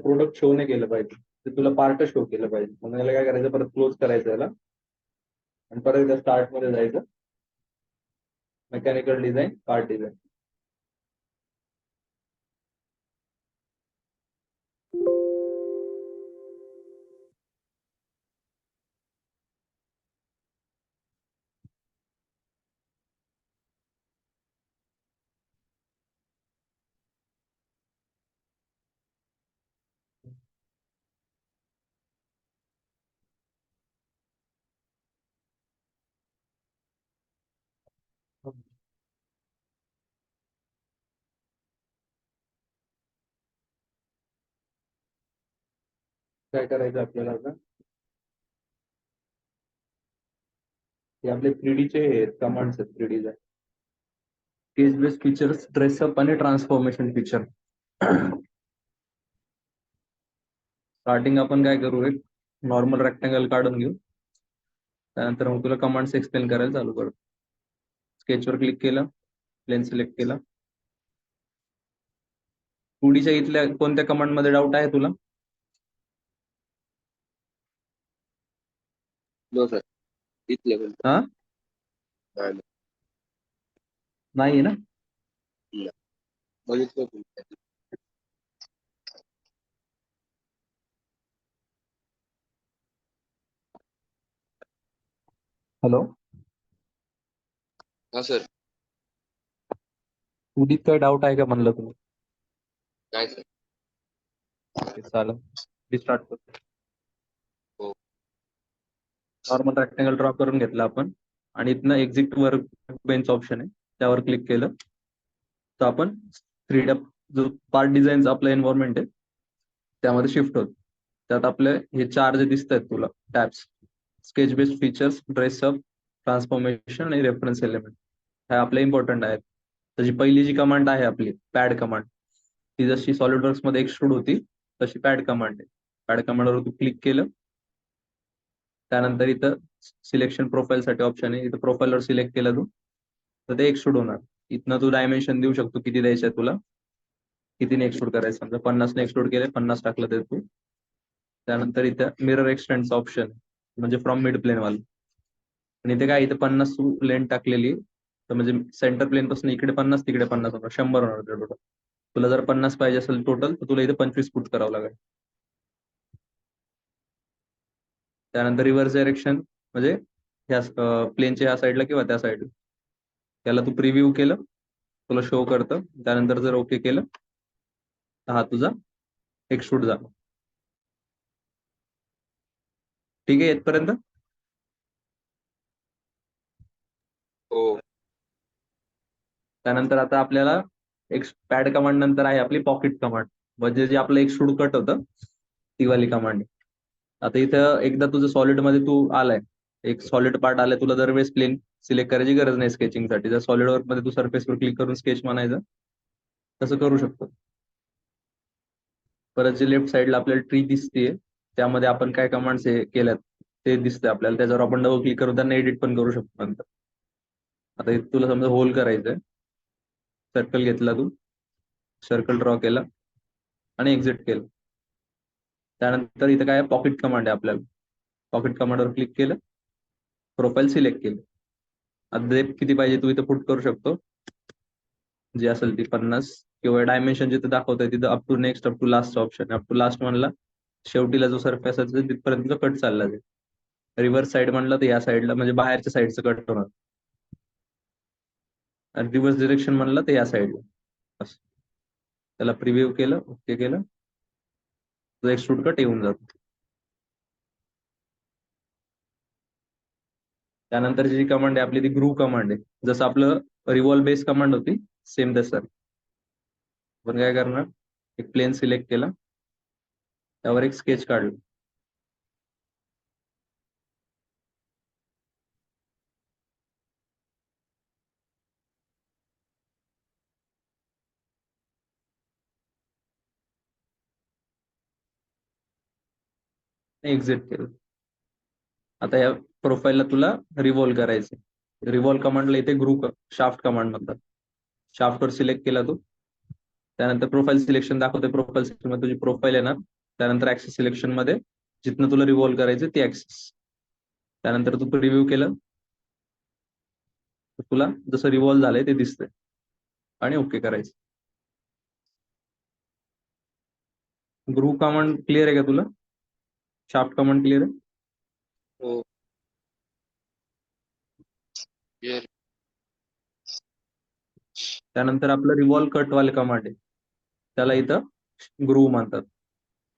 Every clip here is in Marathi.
प्रोडक्ट शो नाही केलं पाहिजे, ते तुला पार्ट शो केलं पाहिजे. म्हणून याला काय करायचं, परत क्लोज करायचं याला आणि परत एकदा स्टार्ट मध्ये जायचं. Mechanical design, part design. काय करायचं आपल्याला आता, हे आपले 3D चे कमांड्स आहेत. 3D चे केस बेस्ड फीचर्स, ड्रेसअप आणि ट्रान्सफॉर्मेशन फीचर. स्टार्टिंग आपण काय करू, एक नॉर्मल रेक्टँगल काढून घेऊ. त्यानंतर मग तुला कमांड्स एक्सप्लेन करायला चालू करू. स्केचवर क्लिक केलं, प्लेन सिलेक्ट केला. 2D च्या इथल्या कोणत्या कमांड मध्ये डाऊट आहे तुला? नो सर, इथले हा नाही ना. बघितलं. हॅलो, हा सर. 2D काय डाऊट आहे का म्हणलं तुम्ही? काय सर? चालेल, स्टार्ट करतो. हो. नॉर्मल रेक्टँगल ड्रॉ करून घेतला आपण आणि इथनं एक्झिट वर बेंच ऑप्शन आहे, त्यावर क्लिक केलं तर आपण 3D जो पार्ट डिझाईनचा आपला एन्व्हायरमेंट आहे त्यामध्ये शिफ्ट होतो. त्यात आपले हे 4 जे दिसत आहेत तुला tabs, sketch based features, dress up, transformation आणि रेफरन्स एलिमेंट, हे आपले इम्पॉर्टंट आहेत. त्याची पहिली जी कमांड आहे आपली पॅड कमांड, ती जशी सॉलिडवर्क्स मध्ये एक्सट्रूड होती तशी पॅड कमांड आहे. पॅड कमांडवर तू क्लिक केलं, त्यानंतर इथं सिलेक्शन प्रोफाईल साठी ऑप्शन आहे, इथं प्रोफाईलवर सिलेक्ट केलं तू तर ते एक्सट्रूड होणार. इथनं तू डायमेन्शन देऊ शकतो किती द्यायचं आहे तुला, कितीने एक्सट्रूड करायचं. समजा 50 ने एक्सट्रूड केले, 50 टाकलं तर तू. त्यानंतर इथं मिरर एक्सटेंडचं ऑप्शन, म्हणजे फ्रॉम मिड प्लेन वाला. आणि इथे काय, इथे 50 लेंथ टाकलेली, तर म्हणजे सेंटर प्लेन पासून इकडे 50 तिकडे 50 होणार, 100 होणार टोटल. तुला जर 50 पाहिजे असेल टोटल तर तुला इथे 25 फूट करावं लागेल. त्यानंतर रिव्हर्स डायरेक्शन, म्हणजे ह्या प्लेनच्या ह्या साईडला किंवा त्या साईडला. त्याला तू प्रिव्ह्यू केलं, तुला शो करतं. त्यानंतर जर ओके केलं तर हा तुझा एक्सट्रूड झाला. ठीक आहे येतपर्यंत? हो. त्यानंतर आता आपल्याला एक पॅड कमांड नंतर आहे आपली पॉकेट कमांड, म्हणजे जे आपलं एक्सट्रूड कट होतं ती वाली कमांड. आता इथं एकदा तुझं सॉलिड मध्ये तू आलाय, एक सॉलिड पार्ट आलाय, तुला दरवेळेस प्लेन सिलेक्ट करायची गरज नाही स्केचिंग साठी. जर सॉलिड वर्क मध्ये तू सरफेसवर क्लिक करून स्केच म्हणायचं तसं करू शकतो. परत जे लेफ्ट साईडला आपल्याला ट्री दिसतेय त्यामध्ये आपण काय कमांड्स केल्यात ते दिसतंय आपल्याला. त्याच्यावर आपण डबल क्लिक करून त्यांना एडिट पण करू शकतो नंतर. आता इथे तुला समजा होल करायचंय, सर्कल घेतला तू, सर्कल ड्रॉ केला आणि एक्झिट केलं. त्यानंतर इथं काय पॉकेट कमांड आहे आपल्याला. पॉकेट कमांडवर क्लिक केलं, प्रोफाईल सिलेक्ट केलं. आता डेप्थ किती पाहिजे तू इथं पुट करू शकतो, जी असेल ती 50, किंवा डायमेन्शन जिथे दाखवतंय तिथं up to next, up to last option. Up to last म्हणला शेवटीला जो सरफेस असेल तिथपर्यंत कट चालला जाईल. रिव्हर्स साईड म्हणलं तर या साईडला, म्हणजे बाहेरच्या साईडचं कट होणार. आणि रिव्हर्स डिरेक्शन म्हणलं तर या साईडला. असं त्याला प्रिव्ह्यू केलं, ओके केलं, तो एक्सट्रूड कट येऊन जातो. त्यानंतर जी कमांड आहे आपली ती ग्रुप कमांड आहे. जसं आपलं रिव्हॉल्व बेस कमांड होती सेम तसं. आपण काय करणार, एक प्लेन सिलेक्ट केला, त्यावर एक स्केच काढलं. एक्झिट केलं. आता या प्रोफाईलला तुला रिव्हॉल्व करायचं. रिव्हॉल्व कमांडला इथे ग्रुप शाफ्ट कमांड म्हणतात. शाफ्टवर सिलेक्ट केला तू, त्यानंतर प्रोफाईल सिलेक्शन दाखवते, प्रोफाईल सिलेक्शन मध्ये तुझी प्रोफाईल येणार. त्यानंतर ऍक्सेस सिलेक्शन मध्ये जिथनं तुला रिव्हॉल्व करायचं ती ऍक्सेस. त्यानंतर तू प्रिव्ह्यू केलं तर तुला जसं रिव्हॉल्व झालंय ते दिसतंय आणि ओके करायचं. ग्रुप कमांड क्लिअर आहे का तुला? शार्प कमांड क्लिअर आहे? हो. क्लिअर. त्यानंतर आपलं रिव्हॉल्व कट वाले कमांड आहे, त्याला इथं ग्रुव म्हणतात.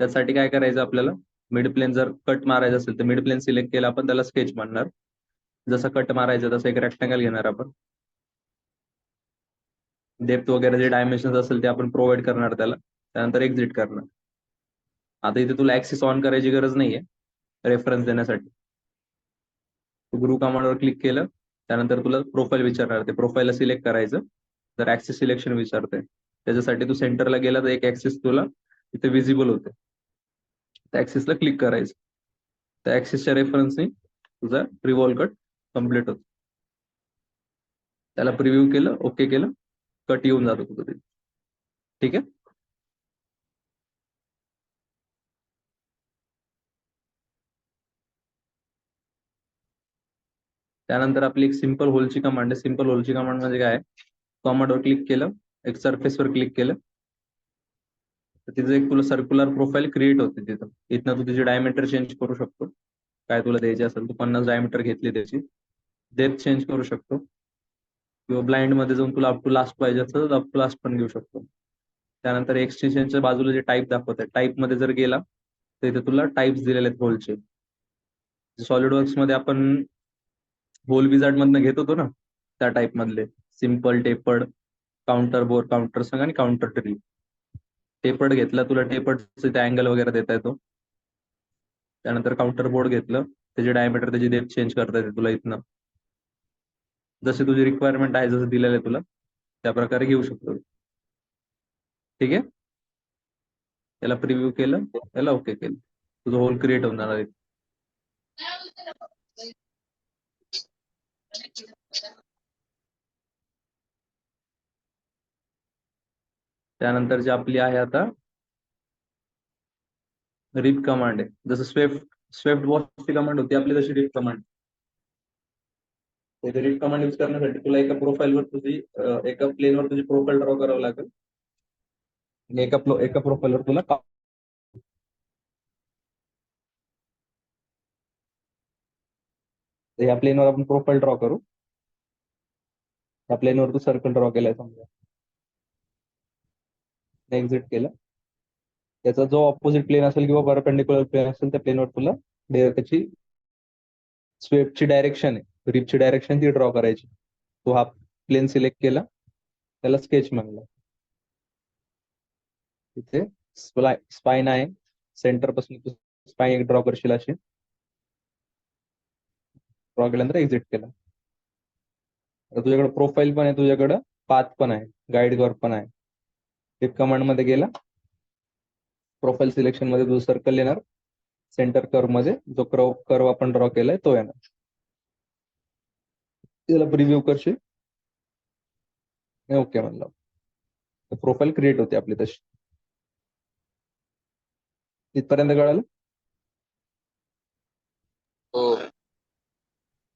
त्यासाठी काय करायचं आपल्याला, मिड प्लेन जर कट मारायचं असेल तर मिड प्लेन सिलेक्ट केलं आपण, त्याला स्केच म्हणणार. जसं कट मारायचं तसं एक रेक्टँगल घेणार आपण. डेप्थ वगैरे जे डायमेन्शन असेल ते आपण प्रोव्हाइड करणार त्याला. त्यानंतर एक्झिट करणार. आता इथे तुला ऍक्सिस ऑन करायची गरज नाहीये रेफरन्स देण्यासाठी. ग्रुव कमांडवर क्लिक केलं त्यानंतर तुला प्रोफाईल विचारणार, ते प्रोफाईलला सिलेक्ट करायचं. जर ऍक्सिस सिलेक्शन विचारते त्याच्यासाठी तू सेंटरला गेला तर एक ऍक्सिस तुला इथे विजिबल होते, त्या ऍक्सिसला क्लिक करायचं. त्या ऍक्सिसच्या रेफरन्सने तुझा रिव्हॉल्व कट कम्प्लीट होतो. त्याला प्रिव्ह्यू केलं, ओके केलं, कट येऊन जातो तुझं तिथे. ठीक आहे. त्यानंतर आपली एक सिंपल होलची कमांड आहे. सिंपल होलची कमांड म्हणजे काय, कमांडवर क्लिक केलं, एक सरफेसवर क्लिक केलं तर तिचं एक तुला सर्क्युलर प्रोफाईल क्रिएट होते. तिथं इथनं तू तिची डायमीटर चेंज करू शकतो, काय तुला द्यायची असेल तू 50 डायमीटर घेतली त्याची. डेप्थ चेंज करू शकतो, किंवा ब्लाइंड मध्ये जाऊन तुला अप टू लास्ट पाहिजे असेल तर अप टू लास्ट पण घेऊ शकतो. त्यानंतर एक्सटेन्शनच्या बाजूला जे टाईप दाखवत आहे, टाईप मध्ये जर गेला तर इथे तुला टाईप्स दिलेले आहेत होलचे. सॉलिड वर्क्स मध्ये आपण होल विजार्ड मधनं घेत होतो ना, त्या टाईप मधले simple, tapered, counter bore, counter संग आणि काउंटर ट्री. टेपर्ड घेतला, तुला टेपर्ड अँगल वगैरे देता येतो. त्यानंतर काउंटर बोर्ड घेतलं, त्याची डायमीटर, त्याची डेप्थ चेंज करता येते तुला इथनं. जशी तुझी रिक्वायरमेंट आहे, जसं दिलेलं आहे तुला त्या प्रकारे घेऊ शकतो. ठीक आहे. त्याला प्रिव्ह्यू केलं, त्याला ओके केलं, तुझं होल क्रिएट होणार आहे. त्यानंतर जी आपली आहे आता रिप कमांड आहे. जसं स्वेफ्ट वॉशची कमांड होती आपली, तशी रिप कमांड. रिप कमांड यूज करण्यासाठी तुला एका प्रोफाईलवर तुझी एका प्लेनवर तुझी प्रोफाईल ड्रॉ करावं लागेल. आणि एका प्रोफाईलवर तुला या प्लेनवर आपण प्रोफाईल ड्रॉ करू. त्या प्लेनवर तू सर्कल ड्रॉ केलाय समजा, एक्झिट केलं. त्याचा जो ऑपोजिट प्लेन असेल किंवा परपेंडिक्युलर प्लेन असेल त्या प्लेनवर तुला त्याची स्वेप्टची डायरेक्शन आहे, रिपची डायरेक्शन ती ड्रॉ करायची. तो हा प्लेन सिलेक्ट केला, त्याला स्केच म्हणलं. तिथे स्पाइन आहे, सेंटर पासून तू स्पाइन एक ड्रॉ करशील अशी. ड्रॉ केल्यानंतर एक्झिट केला. आता तुझ्याकडे प्रोफाईल पण आहे, तुझ्याकडे पाथ पण आहे, गाईड कर्व पण आहे. टिप कमांड मध्ये गेला, प्रोफाईल सिलेक्शन मध्ये तुझं सर्कल येणार. सेंटर कर्व मध्ये जो कर्व आपण ड्रॉ केलाय तो येणार. त्याला प्रिव्ह्यू करशील, ओके म्हणलं, प्रोफाईल क्रिएट होते आपली तशी. इथपर्यंत कळालं? हो.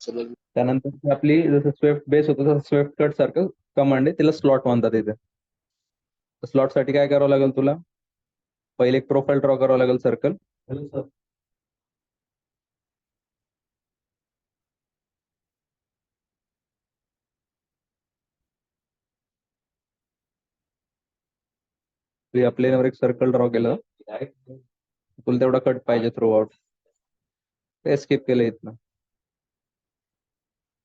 समजलं. त्यानंतर आपली जसं स्विफ्ट बेस होतं तसं स्विफ्ट कट सारखं कमांड आहे, तिला स्लॉट म्हणतात. इथे स्लॉट साठी काय करावं लागेल तुला, पहिले एक प्रोफाईल ड्रॉ करावं लागेल सर्कल. या प्लेनवर एक सर्कल ड्रॉ केलं, तुला तेवढा कट पाहिजे थ्रू आउट, एस्केप केलं इथनं.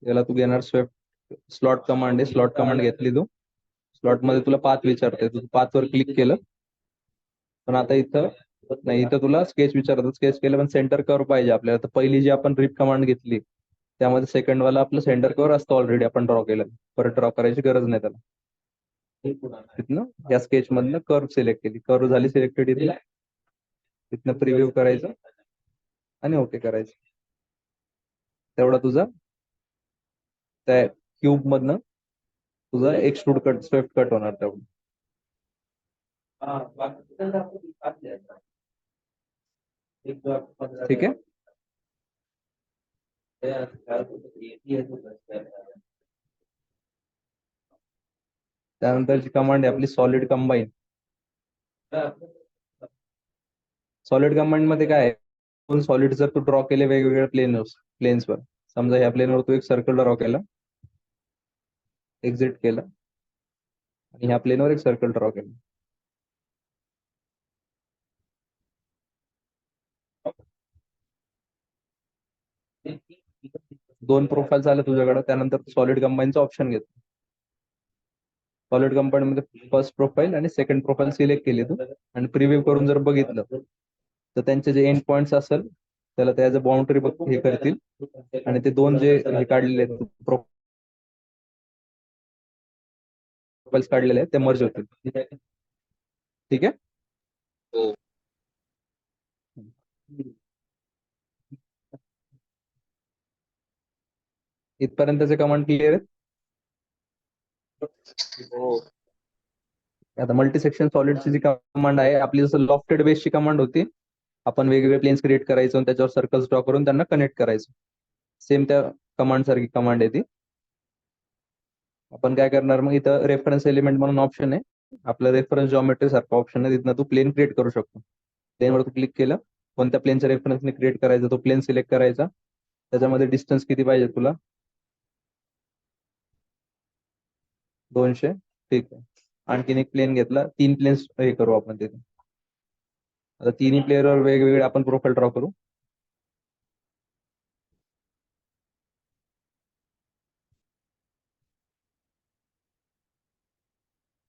याला तू घेणार स्विफ्ट स्लॉट कमांड आहे, स्लॉट कमांड घेतली तू. स्लॉट मध्ये तुला पाथ विचारते, तू पाथवर क्लिक केलं, पण आता इथं नाही, इथं तुला स्केच विचारत. स्केच केलं पण सेंटर कव्हर पाहिजे आपल्याला. तर पहिली जी आपण रिप कमांड घेतली त्यामध्ये सेकंड वाला आपलं सेंटर कव्हर असतं ऑलरेडी, आपण ड्रॉ केलं, परत ड्रॉ करायची गरज नाही त्याला. तिथनं या स्केच मधनं कर्व सिलेक्ट केली, कर्व झाली सिलेक्टेड. इथे तिथनं प्रिव्ह्यू करायचं आणि ओके करायचं. तेवढा तुझा त्या क्यूब मधनं तुझा एक्सट्रूड कट, स्वेफ्ट कट होणार तेवढं. ठीक आहे. त्यानंतरची कमांड आहे आपली सॉलिड कंबाईन. सॉलिड कंबाईन मध्ये काय आहे, दोन सॉलिड जर तू ड्रॉ केले वेगवेगळ्या प्लेन्सवर, समजा ह्या प्लेनवर तू एक सर्कल ड्रॉ केला, एक्झिट केलं, आणि ह्या प्लेनवर एक सर्कल ड्रॉ केलं. दोन प्रोफाईल झालं तुझ्याकडे. त्यानंतर सॉलिड कंबाईनचं ऑप्शन घेतो. सॉलिड कंबाईन मध्ये फर्स्ट प्रोफाईल आणि सेकंड प्रोफाईल सिलेक्ट केली तू, आणि प्रिव्ह्यू करून जर बघितलं तर त्यांचे जे एंड पॉइंट्स असेल त्याला त्याचं बाउंड्री हे करतील, आणि ते दोन जे हे काढलेले प्रोफाईल्स काढलेले आहेत ते मर्ज होतील. ठीक आहे. हो. इथपर्यंतचे कमांड क्लिअर आहेत. हो. आता मल्टी सेक्शन सॉलिडची जी कमांड आहे आपली, जसं लॉफ्टेड बेसची कमांड होती, आपण वेगवेगळे प्लेन्स क्रिएट करायचो आणि त्याच्यावर सर्कल्स ड्रॉ करून त्यांना कनेक्ट करायचं, सेम त्या कमांड सारखी कमांड आहे ती. आपण काय करणार मग, इथं रेफरन्स एलिमेंट म्हणून ऑप्शन आहे, आपलं रेफरन्स जॉमेट्री सारखं ऑप्शन आहे, तिथनं तू प्लेन क्रिएट करू शकतो. प्लेनवर तू क्लिक केलं, कोणत्या प्लेनच्या रेफरन्सने क्रिएट करायचा तो प्लेन सिलेक्ट करायचा, त्याच्यामध्ये डिस्टन्स किती पाहिजे तुला, 200. ठीक आहे. आणखीन एक प्लेन घेतला, 3 प्लेन्स हे करू आपण तिथे. आता तिन्ही प्लेअरवर वेगवेगळे आपण प्रोफाईल ड्रॉ करू.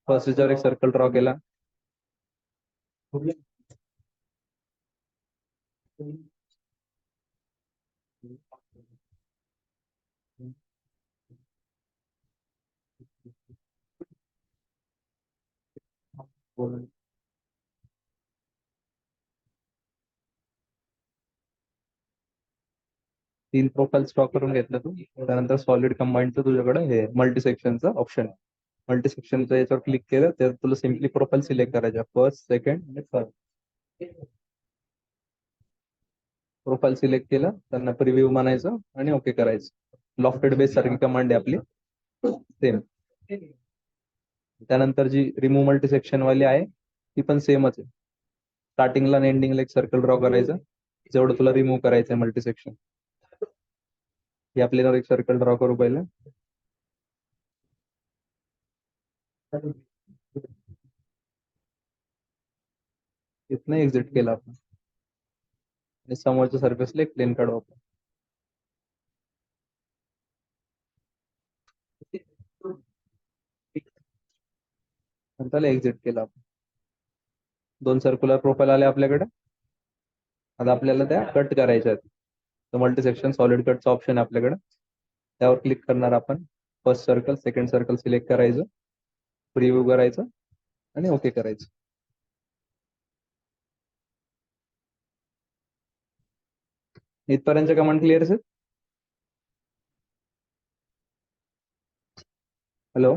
फर्स्ट याच्यावर एक सर्कल ड्रॉ केला. तीन प्रोफाईल ड्रॉ करून घेतलं तू. त्यानंतर सॉलिड कंबाईनचं तुझ्याकडे हे मल्टी सेक्शनचं ऑप्शन. मल्टी सेक्शनचं याच्यावर क्लिक केलं तर तुला सिम्पली प्रोफाईल सिलेक्ट करायच्या, फर्स्ट, सेकंड आणि थर्ड. प्रोफाईल सिलेक्ट केलं, त्यांना प्रिव्ह्यू म्हणायचं आणि ओके करायचं. लॉफ्टेड बेस सारखी कमांड आहे आपली, सेम. त्यानंतर जी रिमूव्ह मल्टी सेक्शन वाली आहे ती पण सेमच आहे. स्टार्टिंगला आणि एंडिंगला एक सर्कल ड्रॉ करायचं, जेवढं तुला रिमूव्ह करायचं आहे मल्टी सेक्शन. हे आपल्याला एक सर्कल ड्रॉ करू पहिलं. इथनं एक्झिट केला आपण, आणि समोरच्या सर्फेसला एक प्लेन काढू आपण. त्याला एक्झिट केला आपण. दोन सर्क्युलर प्रोफाईल आले आपल्याकडे. आता आपल्याला त्या कट करायच्या आहेत. तर मल्टी सेक्शन सॉलिड कटचा ऑप्शन आहे आपल्याकडे, त्यावर क्लिक करणार आपण. First circle, second circle select करायचं, प्रिव्ह्यू करायचं आणि ओके करायचं. इथपर्यंत कमांड क्लिअर आहे. Hello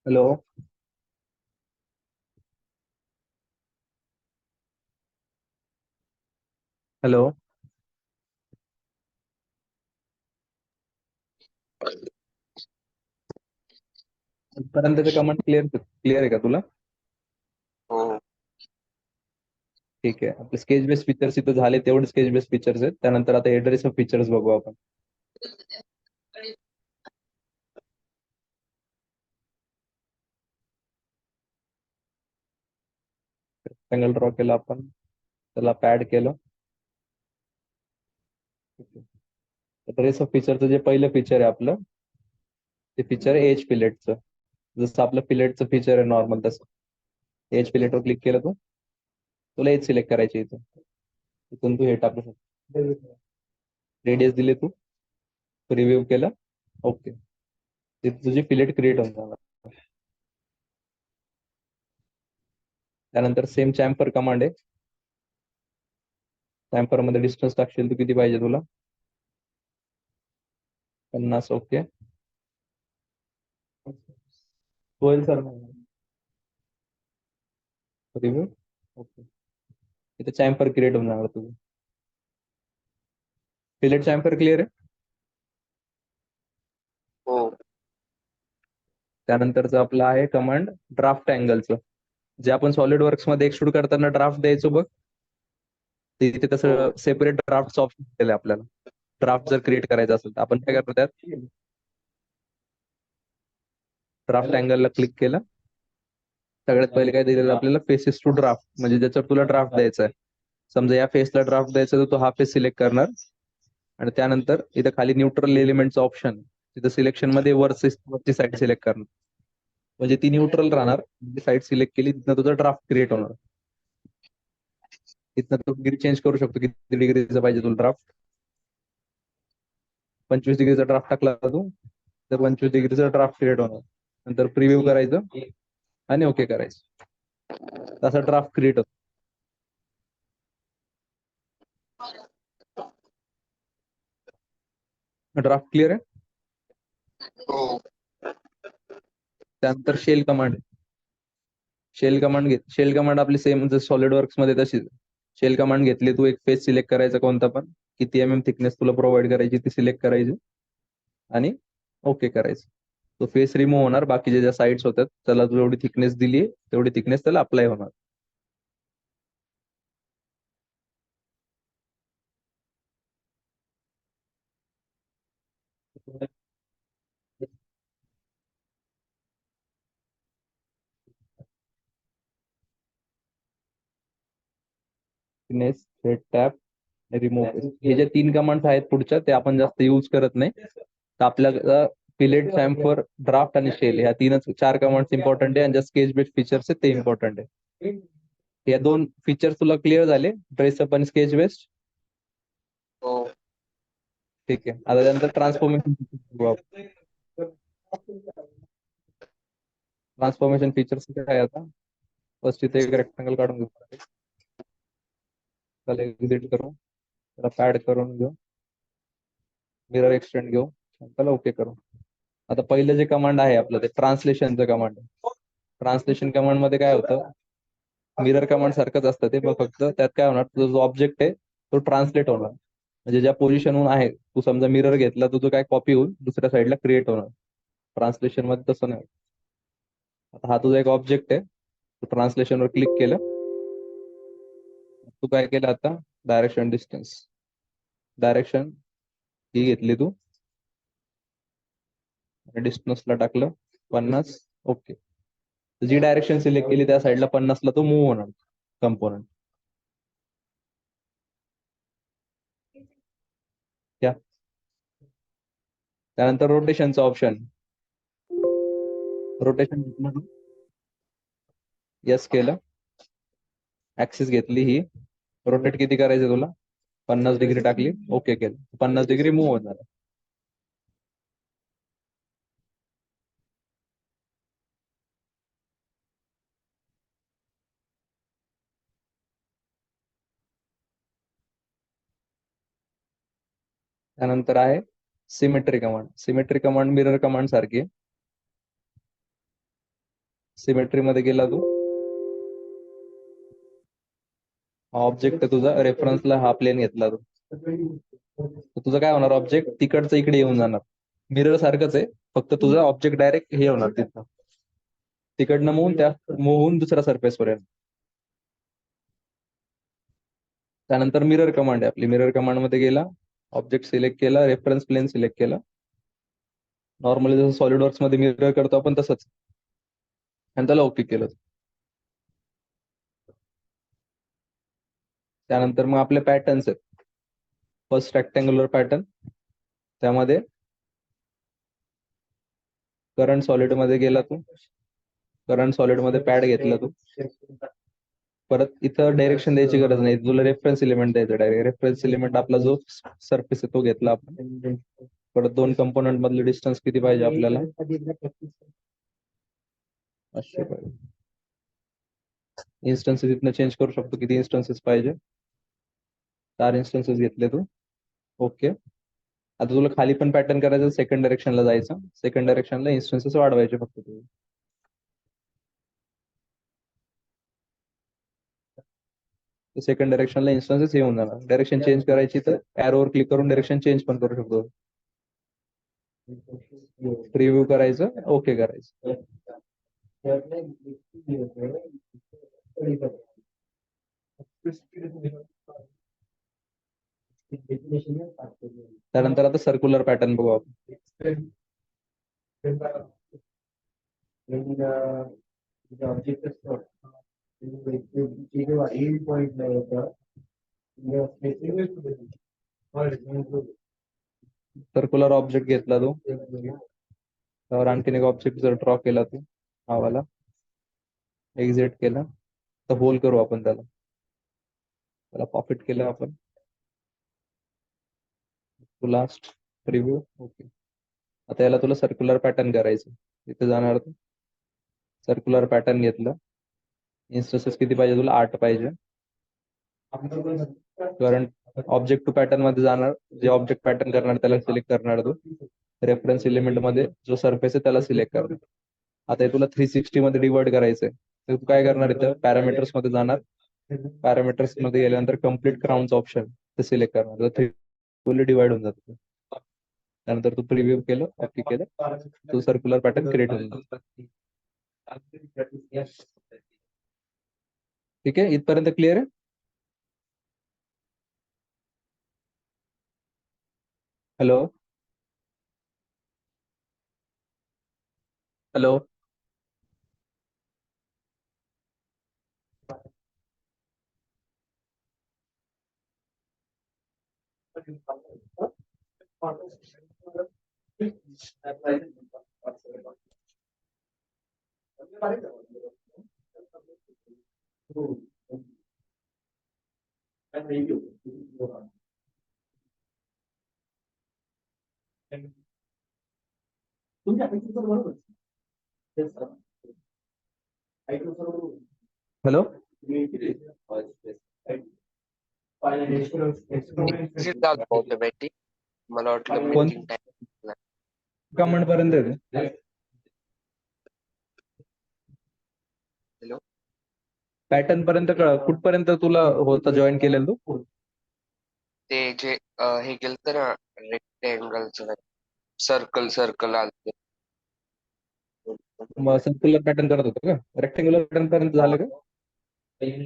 hello. हॅलो. इथपर्यंतचे कमांड क्लिअर आहे का तुला? हो. ठीक आहे. आपले स्केच बेस फीचर्स इथं झाले, तेवढे स्केच बेस फीचर्स आहेत. त्यानंतर आता एड्रेस ऑफ फीचर्स बघू आपण. रेक्टँगल ड्रॉ केला आपण, त्याला पॅड केलं. एड्रेस ऑफ फीचरचं जे पहिलं फीचर आहे आपलं, ते फीचर आहे एज फिलेटचं. जसं आपलं फिलेटचं फीचर आहे नॉर्मल, तसं एज फिलेटवर क्लिक केलं तू, तुला एज सिलेक्ट करायची इथून. इथून तू हे टाकू शकतो, रेडियस दिले तू, रिव्ह्यू केलं, ओके. तुझी फिलेट क्रिएट होऊन जाणार. त्यानंतर सेम चॅम्फर कमांड आहे. चॅम्फर मध्ये डिस्टन्स टाकशील तू, किती पाहिजे तुला, 50, okay. Sohail sir review. Okay. इथे चॅम्पर क्रिएट होणार तुझं. फिलेट चॅम्पर क्लिअर आहे. हो त्यानंतरचं आपलं आहे कमांड ड्राफ्ट अँगलचं. जे आपण सॉलिड वर्क्स मध्ये एक्सट्रूड करताना ड्राफ्ट द्यायचो बघ, ते इथे हो तसं सेपरेट ड्राफ्ट ऑप्शन दिलेलं आहे आपल्याला. ड्राफ्ट जर क्रिएट करायचा असेल तर आपण काय करतो, त्यात ड्राफ्ट अँगलला क्लिक केलं. सगळ्यात पहिले काय दिलेलं आपल्याला, फेसेस टू ड्राफ्ट, म्हणजे ज्याच्यावर तुला ड्राफ्ट द्यायचा आहे. समजा या फेसला ड्राफ्ट द्यायचा तर तो हा फेस सिलेक्ट करणार. आणि त्यानंतर इथं खाली न्यूट्रल एलिमेंटचं ऑप्शन, तिथं सिलेक्शन मध्ये वरची साईड सिलेक्ट करणार. म्हणजे ती न्यूट्रल राहणार. साईड सिलेक्ट केली तिथं तुझा ड्राफ्ट क्रिएट होणार. तिथनं तू डिग्री चेंज करू शकतो, किती डिग्रीचा पाहिजे तुला ड्राफ्ट. 25 डिग्रीचा ड्राफ्ट टाकला तू तर 25 डिग्रीचा ड्राफ्ट क्रिएट होणार. नंतर प्रिव्ह्यू करायचं आणि ओके करायचं. तसा ड्राफ्ट क्रिएट होतो. ड्राफ्ट क्लिअर आहे. हो त्यानंतर शेल कमांड. शेल कमांड आपली सेम जर सॉलिड वर्क्स मध्ये तशीच. शेल कमांड घेतली तू, एक फेस सिलेक्ट करायचा कोणता पण, किती थिकनेस तुला प्रोव्हाइड करायची ती सिलेक्ट करायची आणि ओके करायचं. तो फेस रिमूव्ह होणार. बाकीच्या ज्या साईड्स होतात त्याला तू जेवढी थिकनेस दिली तेवढी थिकनेस त्याला अप्लाय होणार. थिकनेस, थ्रेड टॅप, रिमूव्ह, हे जे 3 कमांड्स आहेत पुढच्या, ते आपण जास्त युज करत नाही. तर आपल्याला फिलेट, चॅम्फर, ड्राफ्ट आणि शेल, ह्या 4 कमांड्स इम्पॉर्टंट आहे. आणि ज्या स्केच बेस्ड फीचर्स आहेत ते इम्पॉर्टंट आहे. या 2 फीचर्स तुला क्लिअर झाले, ड्रेसअप आणि स्केच बेस्ड. हो ठीक आहे. आता त्यानंतर ट्रान्सफॉर्मेशन. ट्रान्सफॉर्मेशन फीचर्स काय आहे आता. फर्स्ट इथे एक रेक्टेंगल काढून घेऊ. त्याला एक्झिट करू, त्याला पॅड करून घेऊ, मिरर एक्सटेंड घेऊ, त्याला ओके करू. आता पहिलं जे कमांड आहे आपलं, ते ट्रान्सलेशनचं कमांड. ट्रान्सलेशन कमांड मध्ये काय होतं, मिरर कमांड सारखंच असतं ते, मग फक्त त्यात काय होणार, तुझा जो ऑब्जेक्ट आहे तो ट्रान्सलेट होणार. म्हणजे ज्या पोझिशनहून आहे, तू समजा मिरर घेतला, तुझं काय कॉपी होऊन दुसऱ्या साईडला क्रिएट होणार. ट्रान्सलेशन मध्ये तसं नाही. आता हा तुझा एक ऑब्जेक्ट आहे, तू ट्रान्सलेशनवर क्लिक केलं, तू काय केलं आता, डायरेक्शन डिस्टन्स, डायरेक्शन ही घेतली तू आणि डिस्टन्सला टाकलं 50. ओके. जी डायरेक्शन सिलेक्ट केली त्या साईडला 50ला तो मूव्ह होणार कंपोनंट. क्या. त्यानंतर रोटेशनचं ऑप्शन. रोटेशन यस केलं, ऍक्सिस घेतली ही, रोटेट किती करायचं तुला, 50 डिग्री टाकली, ओके केलं, 50 डिग्री मूव्ह होणार. त्यानंतर आहे symmetry command. Symmetry command mirror command सारखी आहे. सिमेट्री मध्ये गेला तू, हा ऑब्जेक्ट तुझा रेफरन्सला हा प्लेन घेतला तू, तर तुझं काय होणार, ऑब्जेक्ट तिकडचं इकडे येऊन जाणार. मिरर सारखंच आहे, फक्त तुझा ऑब्जेक्ट डायरेक्ट हे होणार तिथं, तिकडनं मूव्ह होऊन दुसऱ्या सरफेस वर येणार. त्यानंतर मिरर कमांड आहे आपली. मिरर कमांड मध्ये गेला, ऑब्जेक्ट सिलेक्ट केला, रेफरन्स प्लेन सिलेक्ट केला. नॉर्मली जसं सॉलिड वर्क्स मध्ये मिरर करतो आपण तसंच, आणि त्याला ओके केलं. त्यानंतर मग आपले पॅटर्न्स आहेत. फर्स्ट रेक्टँग्युलर पॅटर्न, त्यामध्ये करंट सॉलिड मध्ये गेला तू, करंट सॉलिड मध्ये पॅड घेतला तू. परत इथं डायरेक्शन द्यायची गरज नाही, तुला रेफरन्स एलिमेंट द्यायचं डायरेक्ट. रेफरन्स एलिमेंट आपला जो सरफेस आहे तो घेतला आपण. परत 2 कंपोनंट मधले डिस्टन्स किती पाहिजे आपल्याला, 500 पाहिजे. इन्स्टन्सेस इथनं चेंज करू शकतो, किती इन्स्टन्सेस पाहिजे, 4 इन्स्टन्सेस घेतले तू, ओके. आता तुला खाली पण पॅटर्न करायचं, सेकंड डायरेक्शनला जायचं, सेकंड डायरेक्शनला इन्स्टन्सेस वाढवायचे फक्त तुझे. सेकंड डायरेक्शनला इन्स्टन्सेस हे होऊन जाणार. डायरेक्शन चेंज करायची तर ॲरोवर क्लिक करून डायरेक्शन चेंज पण करू शकतो. प्रिव्ह्यू करायचं, ओके करायचं. त्यानंतर आता सर्क्युलर पॅटर्न बघू आपण. सर्क्युलर ऑब्जेक्ट घेतला तो, त्यावर आणखीन एक ऑब्जेक्ट जर ड्रॉ केला तू हा वाला, एक्झिट केला तर होल करू आपण त्याला पॉकेट केलं आपण. Last preview, okay. आता याला तुला सर्क्युलर पॅटर्न करायचं. इथे जाणार तू, सर्क्युलर पॅटर्न घेतलं. इन्स्टन्सेस किती पाहिजे तुला? 8 पाहिजे. करंट ऑब्जेक्ट टू पॅटर्न मध्ये जाणार, जे ऑब्जेक्ट पॅटर्न करणार त्याला सिलेक्ट करणार तू. रेफरन्स एलिमेंट मध्ये जो सरफेस आहे त्याला सिलेक्ट करणार. आता हे तुला 360 मध्ये डिवाइड करायचंय, तर तू काय करणार? इथं पॅरामीटर्स मध्ये जाणार. पॅरामीटर्स मध्ये गेल्यानंतर कम्प्लीट क्राउनचं ऑप्शन ते सिलेक्ट करणार, तर फुल्ली डिवाइड होऊन जातं. त्यानंतर तू प्रिव्ह्यू केलं, ओके केलं, तू सर्क्युलर पॅटर्न क्रिएट होऊन जातो. ठीक आहे, इथपर्यंत क्लिअर आहे? Hello hello. हॅलो. एक्झिट झालं ऑटोमॅटिक. मला वाटलं कोण मीटिंग टाइम. कमेंट पर्यंत येते? हॅलो. पॅटर्न पर्यंत कुठपर्यंत तुला होता जॉईन केलेलं तू? ते जे हे केलं ना रेक्टँगलचं, सर्कल सर्कल आलं. मग सर्क्युलर पॅटर्न करत होतो का? रेक्टँग्युलर पॅटर्न पर्यंत झालं का?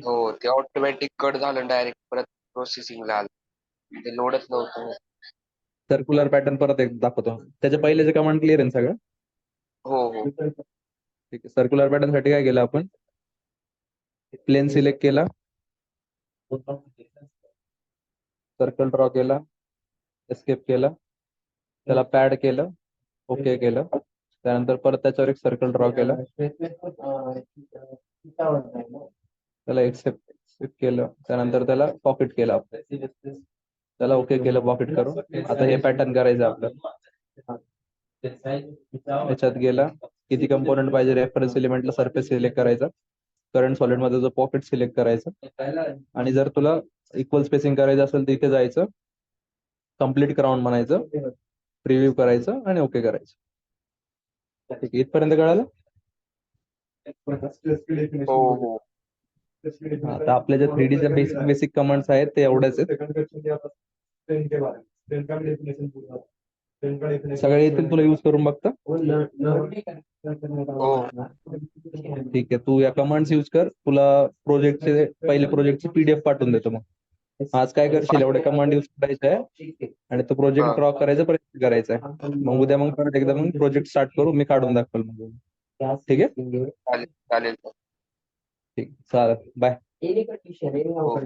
हो, ते ऑटोमॅटिक कट झालं, डायरेक्ट परत प्रोसेसिंगला आलं. ते लोडच नव्हतं. सर्क्युलर पॅटर्न परत एक दाखवतो. त्याच्या पहिल्याचे कमांड क्लिअर आहे ना सगळं? हो हो. ठीक आहे. सर्क्युलर पॅटर्न साठी काय केलं आपण? प्लेन सिलेक्ट केला, सर्कल ड्रॉ केला, एस्केप केला, त्याला पॅड केलं, ओके केलं. त्यानंतर परत त्याच्यावर एक सर्कल ड्रॉ केला, त्याला एक्सेप्ट केलं. त्यानंतर त्याला पॉकेट केलं, त्याला ओके केलं पॉकेट करून. आता हे पॅटर्न करायचं आपल्याला. याच्यात गेला, किती कंपोनंट पाहिजे? रेफरन्स एलिमेंटला सरफेस सिलेक्ट करायचा, करंट सॉलिड मध्ये जो पॉकेट सिलेक्ट करायचं, आणि जर तुला इक्वल स्पेसिंग करायचं असेल तर इथे जायचं, कम्प्लीट क्राउन म्हणायचं, प्रिव्ह्यू करायचं आणि ओके करायचं. ठीक आहे, इथपर्यंत कळालं? हो हो. आता आपल्या ज्या 3D च्या बेसिक बेसिक कमांड्स आहेत ते एवढ्याच आहेत. सगळे येतील तुला युज करून बघता? हो. ठीक आहे, तू या कमांड्स युज कर. तुला प्रोजेक्टचे पहिले प्रोजेक्टची PDF पाठवून देतो. मग आज काय करशील, एवढे कमांड युज करायचे आहे आणि तो प्रोजेक्ट हा, ड्रॉ करायचा प्रयत्न करायचा आहे. मग उद्या मग परत एकदा मग प्रोजेक्ट स्टार्ट करू, मी काढून दाखवल मग. ठीक आहे, चालेल चालेल. ठीक, चालेल, बाय. हो.